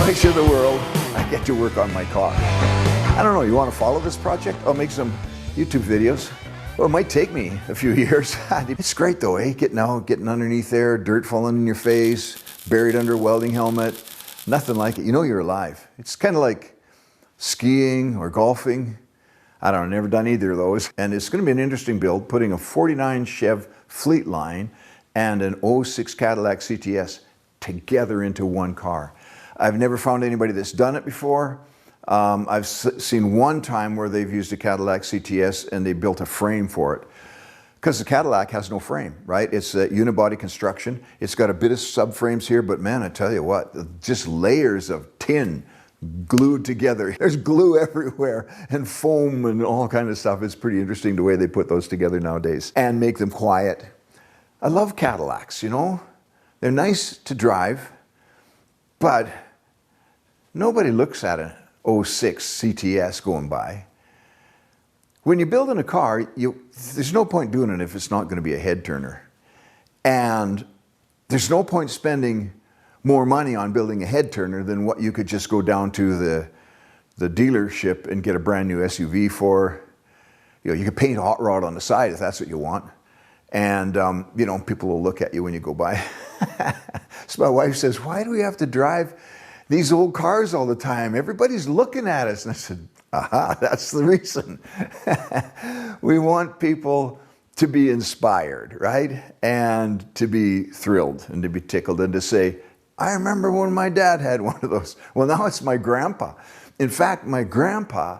place in the world, I get to work on my car. I don't know, you want to follow this project? I'll make some YouTube videos. Well, it might take me a few years. It's great though, eh? Getting out, getting underneath there, dirt falling in your face, buried under a welding helmet. Nothing like it. You know you're alive. It's kind of like skiing or golfing. I don't know, never done either of those. And it's going to be an interesting build, putting a 49 Chev Fleetline and an 06 Cadillac CTS together into one car. I've never found anybody that's done it before. I've seen one time where they've used a Cadillac CTS and they built a frame for it. Because the Cadillac has no frame, right? It's a unibody construction. It's got a bit of subframes here, but man, I tell you what, just layers of tin glued together. There's glue everywhere and foam and all kind of stuff. It's pretty interesting the way they put those together nowadays and make them quiet. I love Cadillacs, you know? They're nice to drive, but nobody looks at an 06 CTS going by. When you're building a car, there's no point doing it if it's not going to be a head turner. And there's no point spending more money on building a head turner than what you could just go down to the dealership and get a brand new SUV for. You know, you could paint a hot rod on the side if that's what you want. And, you know, people will look at you when you go by. So my wife says, why do we have to drive these old cars all the time? Everybody's looking at us. And I said, aha, that's the reason. We want people to be inspired, right? And to be thrilled and to be tickled and to say, I remember when my dad had one of those. Well, now it's my grandpa. In fact, my grandpa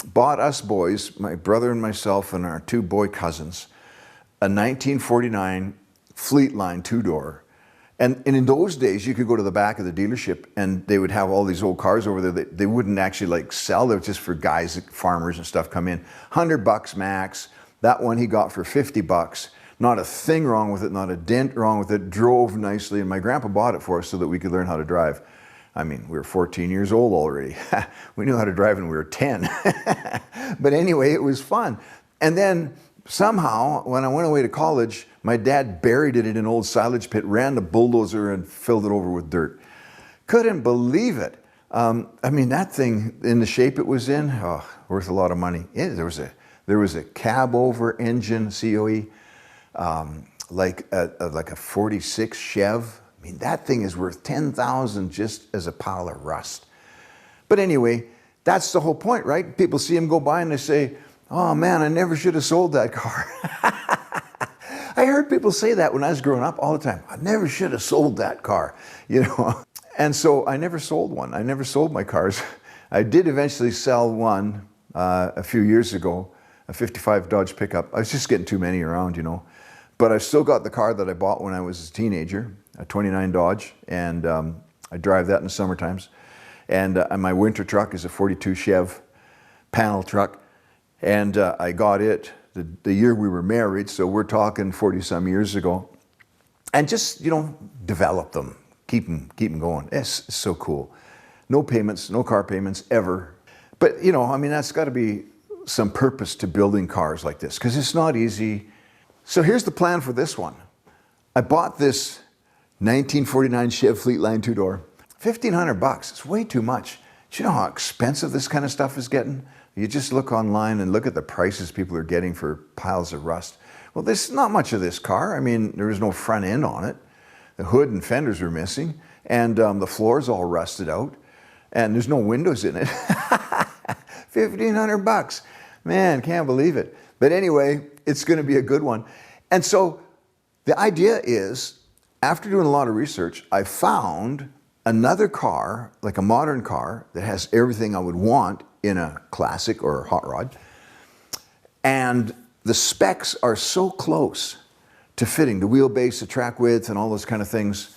bought us boys, my brother and myself and our two boy cousins, a 1949 Fleetline two-door. And in those days, you could go to the back of the dealership and they would have all these old cars over there. They wouldn't actually like sell. They were just for guys, farmers and stuff come in. $100 max. That one he got for $50. Not a thing wrong with it, not a dent wrong with it. Drove nicely. And my grandpa bought it for us so that we could learn how to drive. I mean, we were 14 years old already. We knew how to drive when we were 10. But anyway, it was fun. And then somehow, when I went away to college, my dad buried it in an old silage pit, ran the bulldozer and filled it over with dirt. Couldn't believe it. I mean, that thing, in the shape it was in, oh, worth a lot of money. Yeah, there was a cab-over engine, COE, like a 46 Chev. I mean, that thing is worth $10,000 just as a pile of rust. But anyway, that's the whole point, right? People see him go by and they say, oh man, I never should have sold that car. I heard people say that when I was growing up all the time. I never should have sold that car, you know. And so I never sold one. I never sold my cars. I did eventually sell one a few years ago, a 55 Dodge pickup. I was just getting too many around, you know. But I still got the car that I bought when I was a teenager, a 29 Dodge, and I drive that in the summer times. And my winter truck is a 42 Chev panel truck. And I got it the year we were married, so we're talking 40-some years ago. And just, you know, develop them, keep them going. It's so cool. No payments, no car payments ever. But, you know, I mean, that's got to be some purpose to building cars like this, because it's not easy. So here's the plan for this one. I bought this 1949 Chev Fleetline two-door, $1,500. It's way too much. Do you know how expensive this kind of stuff is getting? You just look online and look at the prices people are getting for piles of rust. Well, there's not much of this car. I mean, there was no front end on it. The hood and fenders were missing, and the floor's all rusted out, and there's no windows in it. $1,500. Man, can't believe it. But anyway, it's going to be a good one. And so the idea is, after doing a lot of research, I found another car, like a modern car, that has everything I would want in a classic or hot rod. And the specs are so close to fitting, the wheelbase, the track width, and all those kind of things.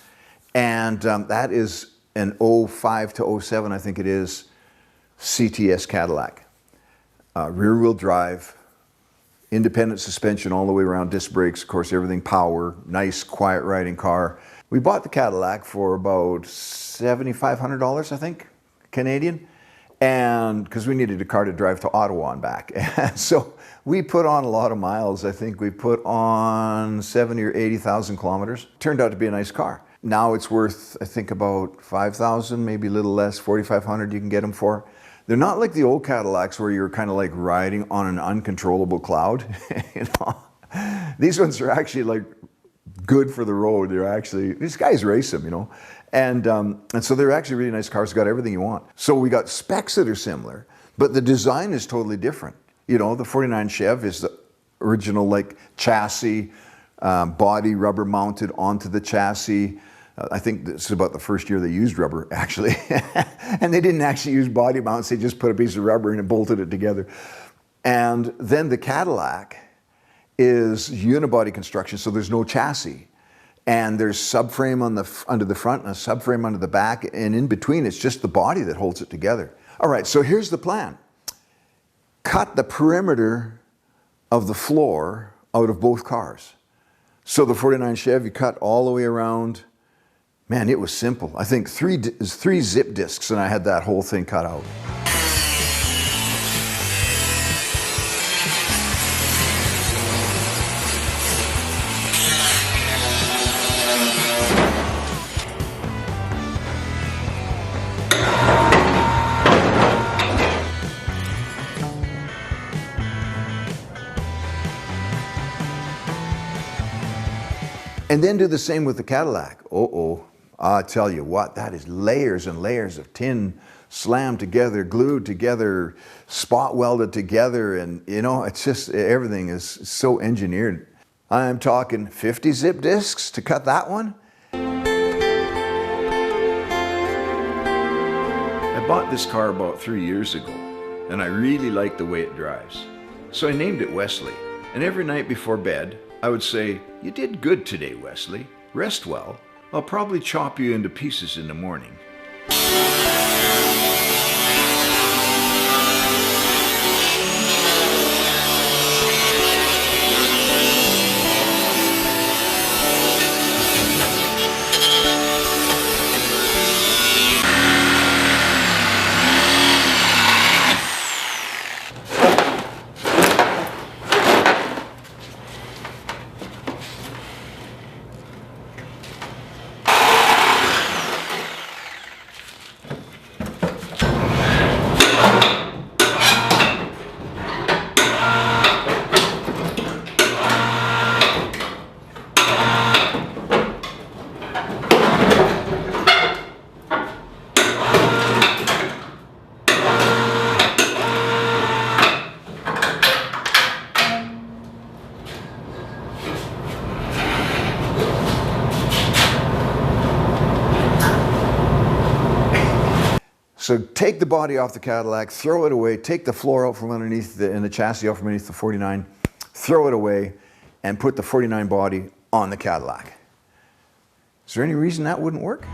And that is an 05 to 07, I think it is, CTS Cadillac. Rear wheel drive, independent suspension all the way around, disc brakes, of course, everything power, nice, quiet riding car. We bought the Cadillac for about $7,500, I think, Canadian. And because we needed a car to drive to Ottawa and back. And so we put on a lot of miles. I think we put on 70 or 80,000 kilometers. Turned out to be a nice car. now it's worth, I think, about $5,000, maybe a little less, $4,500 you can get them for. They're not like the old Cadillacs where you're kind of like riding on an uncontrollable cloud. You know? These ones are actually like good for the road. They're actually, these guys race them, you know. And so they're actually really nice cars, got everything you want. So we got specs that are similar, but the design is totally different. You know, the 49 Chev is the original like chassis, body rubber mounted onto the chassis. I think this is about the first year they used rubber, actually. And they didn't actually use body mounts, they just put a piece of rubber in and bolted it together. And then the Cadillac is unibody construction, so there's no chassis. And there's subframe under the front and a subframe under the back, and in between it's just the body that holds it together. All right, so here's the plan. Cut the perimeter of the floor out of both cars. So the 49 Chev, you cut all the way around. Man, it was simple. I think three zip discs and I had that whole thing cut out. And then do the same with the Cadillac. I tell you what, that is layers and layers of tin slammed together, glued together, spot welded together, and you know, it's just, everything is so engineered. I'm talking 50 zip discs to cut that one. I bought this car about 3 years ago, and I really liked the way it drives. So I named it Wesley, and every night before bed, I would say, "You did good today, Wesley. Rest well. I'll probably chop you into pieces in the morning." So take the body off the Cadillac, throw it away, take the floor out from underneath and the chassis out from underneath the 49, throw it away, and put the 49 body on the Cadillac. Is there any reason that wouldn't work?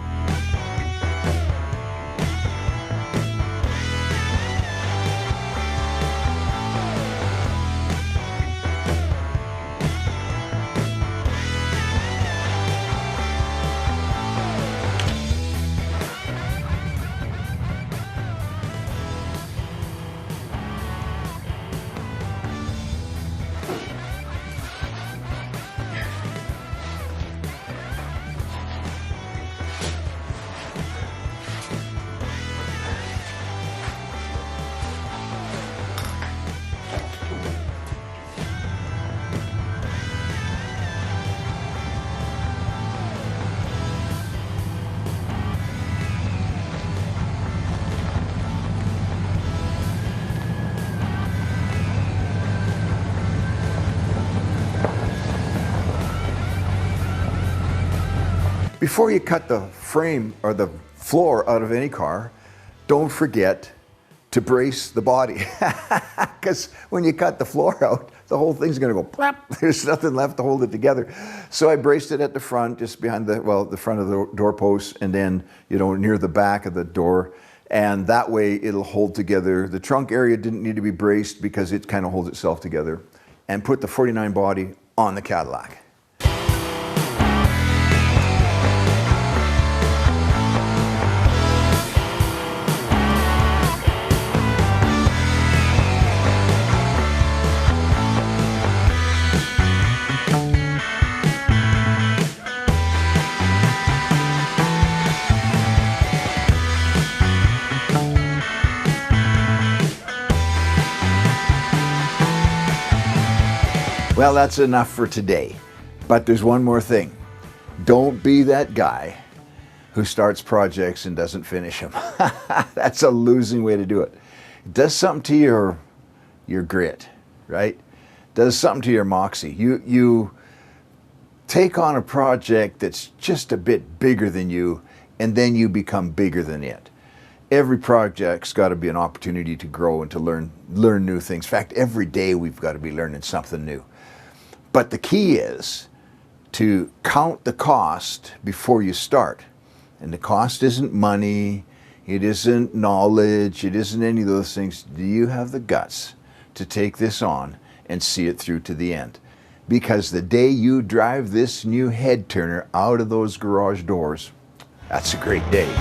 Before you cut the frame or the floor out of any car, don't forget to brace the body. Because when you cut the floor out, the whole thing's gonna go plop. There's nothing left to hold it together. So I braced it at the front, just behind the front of the doorpost, and then, you know, near the back of the door. And that way it'll hold together. The trunk area didn't need to be braced because it kind of holds itself together. And put the 49 body on the Cadillac. Well, that's enough for today. But there's one more thing. Don't be that guy who starts projects and doesn't finish them. That's a losing way to do it. It does something to your grit, right? Does something to your moxie. You take on a project that's just a bit bigger than you, and then you become bigger than it. Every project's got to be an opportunity to grow and to learn new things. In fact, every day we've got to be learning something new. But the key is to count the cost before you start. And the cost isn't money, it isn't knowledge, it isn't any of those things. Do you have the guts to take this on and see it through to the end? Because the day you drive this new head turner out of those garage doors, that's a great day.